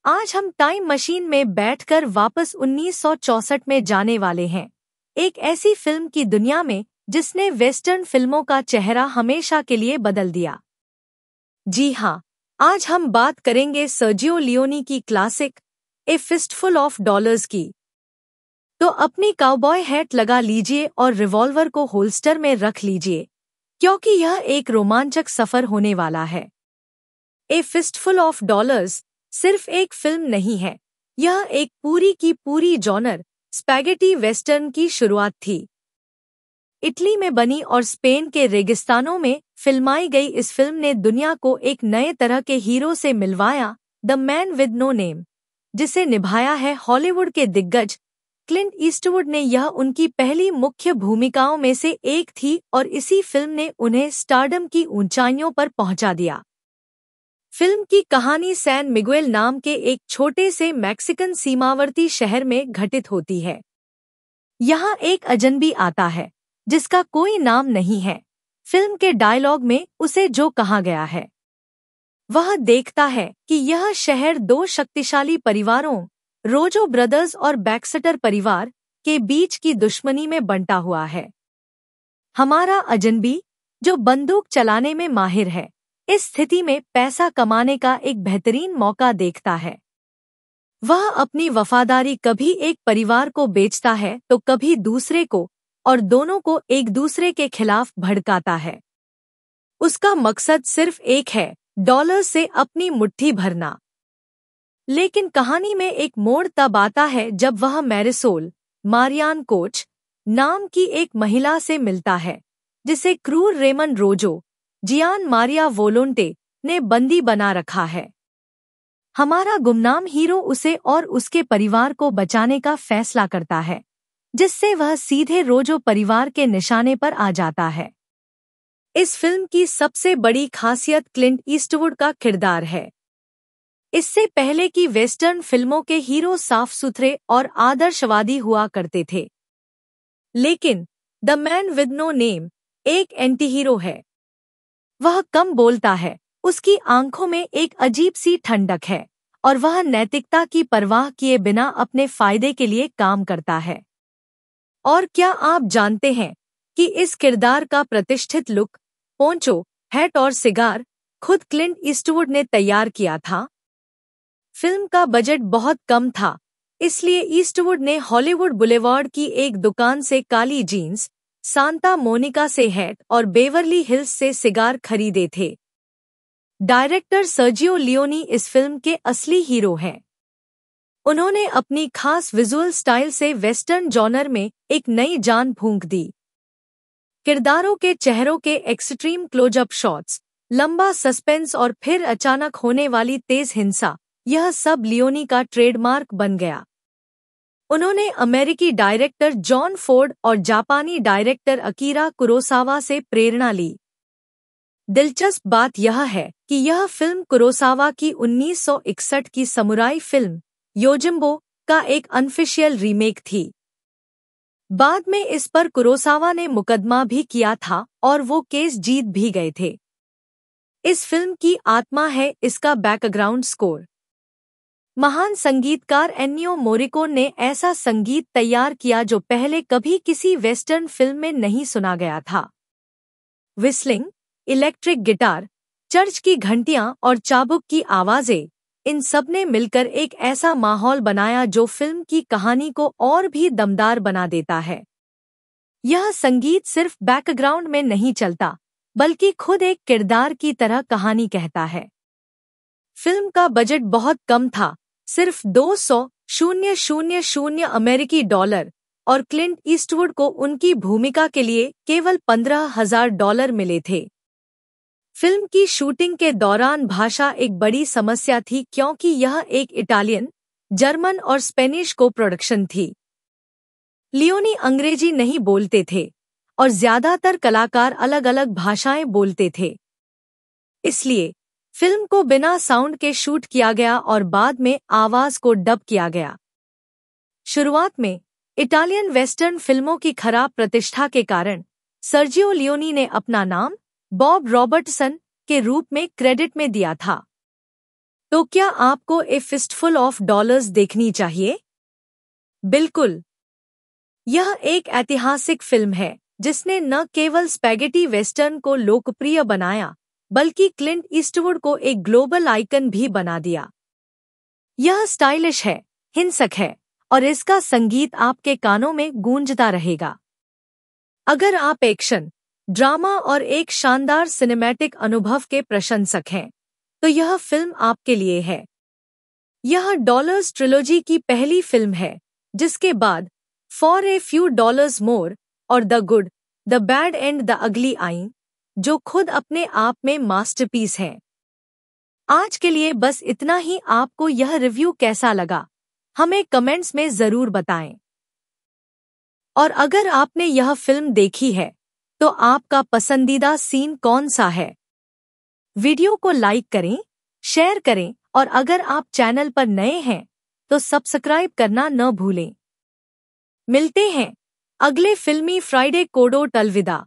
आज हम time machine में बैठकर वापस 1964 में जाने वाले हैं, एक ऐसी फिल्म की दुनिया में जिसने वेस्टर्न फिल्मों का चेहरा हमेशा के लिए बदल दिया। जी हाँ, आज हम बात करेंगे सर्जियो लियोनी की classic A fistful of dollars की। तो अपनी काउबॉय हैट लगा लीजिए और रिवॉल्वर को होल्स्टर में रख लीजिए, क्योंकि यह एक रोमांचक सफर होने वाला है। ए फिस्टफुल ऑफ डॉलर्स सिर्फ एक फिल्म नहीं है, यह एक पूरी की पूरी जॉनर स्पैगेटी वेस्टर्न की शुरुआत थी। इटली में बनी और स्पेन के रेगिस्तानों में फिल्माई गई इस फिल्म ने दुनिया को एक नए तरह के हीरो से मिलवाया, the man with no name, जिसे निभाया है हॉलीवुड के दिग्गज क्लिंट ईस्टवुड ने। यह उनकी पहली मुख्य भूमिकाओं में से एक थी और इसी फिल्म ने उन्हें स्टारडम की ऊंचाइयों पर पहुंचा दिया। फिल्म की कहानी सैन मिगुएल नाम के एक छोटे से मैक्सिकन सीमावर्ती शहर में घटित होती है। यहाँ एक अजनबी आता है जिसका कोई नाम नहीं है। फिल्म के डायलॉग में उसे जो कहा गया है, वह देखता है कि यह शहर दो शक्तिशाली परिवारों, रोजो ब्रदर्स और बैक्सटर परिवार, के बीच की दुश्मनी में बंटा हुआ है। हमारा अजनबी, जो बंदूक चलाने में माहिर है, इस स्थिति में पैसा कमाने का एक बेहतरीन मौका देखता है। वह अपनी वफादारी कभी एक परिवार को बेचता है तो कभी दूसरे को, और दोनों को एक दूसरे के खिलाफ भड़काता है। उसका मकसद सिर्फ एक है, डॉलर से अपनी मुट्ठी भरना। लेकिन कहानी में एक मोड़ तब आता है जब वह मैरिसोल मारियान कोच नाम की एक महिला से मिलता है, जिसे क्रूर रेमन रोजो जियान मारिया वोलोंटे ने बंदी बना रखा है। हमारा गुमनाम हीरो उसे और उसके परिवार को बचाने का फैसला करता है, जिससे वह सीधे रोजो परिवार के निशाने पर आ जाता है। इस फिल्म की सबसे बड़ी खासियत क्लिंट ईस्टवुड का किरदार है। इससे पहले की वेस्टर्न फिल्मों के हीरो साफ सुथरे और आदर्शवादी हुआ करते थे, लेकिन the man with no name एक एंटी हीरो है। वह कम बोलता है, उसकी आंखों में एक अजीब सी ठंडक है और वह नैतिकता की परवाह किए बिना अपने फायदे के लिए काम करता है। और क्या आप जानते हैं कि इस किरदार का प्रतिष्ठित लुक, पोंचो, हैट और सिगार खुद क्लिंट ईस्टवुड ने तैयार किया था? फिल्म का बजट बहुत कम था, इसलिए ईस्टवुड ने हॉलीवुड बुलेवार्ड की एक दुकान से काली जीन्स, सांता मोनिका से हैट और बेवरली हिल्स से सिगार खरीदे थे। डायरेक्टर सर्जियो लियोनी इस फिल्म के असली हीरो हैं। उन्होंने अपनी खास विजुअल स्टाइल से वेस्टर्न जॉनर में एक नई जान फूंक दी। किरदारों के चेहरों के एक्सट्रीम क्लोजअप शॉट्स, लंबा सस्पेंस और फिर अचानक होने वाली तेज हिंसा, यह सब लियोनी का ट्रेडमार्क बन गया। उन्होंने अमेरिकी डायरेक्टर जॉन फोर्ड और जापानी डायरेक्टर अकीरा कुरोसावा से प्रेरणा ली। दिलचस्प बात यह है कि यह फिल्म कुरोसावा की 1961 की समुराई फिल्म योजिम्बो का एक अनऑफिशियल रीमेक थी। बाद में इस पर कुरोसावा ने मुकदमा भी किया था और वो केस जीत भी गए थे। इस फिल्म की आत्मा है इसका बैकग्राउंड स्कोर। महान संगीतकार एन्नियो मोरिकोन ने ऐसा संगीत तैयार किया जो पहले कभी किसी वेस्टर्न फिल्म में नहीं सुना गया था। विस्लिंग, इलेक्ट्रिक गिटार, चर्च की घंटियां और चाबुक की आवाजें, इन सब ने मिलकर एक ऐसा माहौल बनाया जो फिल्म की कहानी को और भी दमदार बना देता है। यह संगीत सिर्फ बैकग्राउंड में नहीं चलता, बल्कि खुद एक किरदार की तरह कहानी कहता है। फिल्म का बजट बहुत कम था, सिर्फ 200,000 अमेरिकी डॉलर, और क्लिंट ईस्टवुड को उनकी भूमिका के लिए केवल $15,000 मिले थे। फिल्म की शूटिंग के दौरान भाषा एक बड़ी समस्या थी क्योंकि यह एक इटालियन, जर्मन और स्पेनिश को प्रोडक्शन थी। लियोनी अंग्रेजी नहीं बोलते थे और ज्यादातर कलाकार अलग अलग भाषाएं बोलते थे। इसलिए फिल्म को बिना साउंड के शूट किया गया और बाद में आवाज को डब किया गया। शुरुआत में इटालियन वेस्टर्न फिल्मों की खराब प्रतिष्ठा के कारण सर्जियो लियोनी ने अपना नाम बॉब रॉबर्टसन के रूप में क्रेडिट में दिया था। तो क्या आपको ए फिस्टफुल ऑफ डॉलर्स देखनी चाहिए? बिल्कुल। यह एक ऐतिहासिक फिल्म है जिसने न केवल स्पैगेटी वेस्टर्न को लोकप्रिय बनाया बल्कि क्लिंट ईस्टवुड को एक ग्लोबल आइकन भी बना दिया। यह स्टाइलिश है, हिंसक है और इसका संगीत आपके कानों में गूंजता रहेगा। अगर आप एक्शन, ड्रामा और एक शानदार सिनेमैटिक अनुभव के प्रशंसक हैं, तो यह फिल्म आपके लिए है। यह डॉलर्स ट्रिलॉजी की पहली फिल्म है, जिसके बाद for a few dollars more और the good, the bad and the ugly I, जो खुद अपने आप में मास्टरपीस है। आज के लिए बस इतना ही। आपको यह रिव्यू कैसा लगा, हमें कमेंट्स में जरूर बताएं। और अगर आपने यह फिल्म देखी है, तो आपका पसंदीदा सीन कौन सा है? वीडियो को लाइक करें, शेयर करें और अगर आप चैनल पर नए हैं, तो सब्सक्राइब करना न भूलें। मिलते हैं अगले फिल्मी फ्राइडे कोडो। अलविदा।